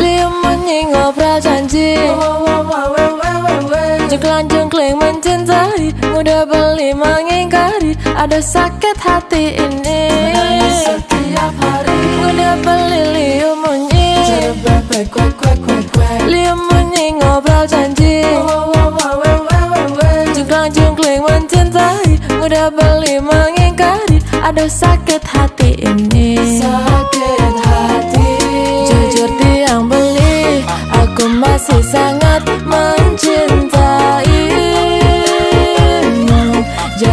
Liam munyi ngobrol janji, jengklang-jengkling mencintai, mudah beli mengingkari, ada sakit hati ini. Setiap hari mudah beli Liam munyi, Liam munyi ngobrol janji, jengklang-jengkling mencintai, mudah beli mengingkari, ada sakit hati ini.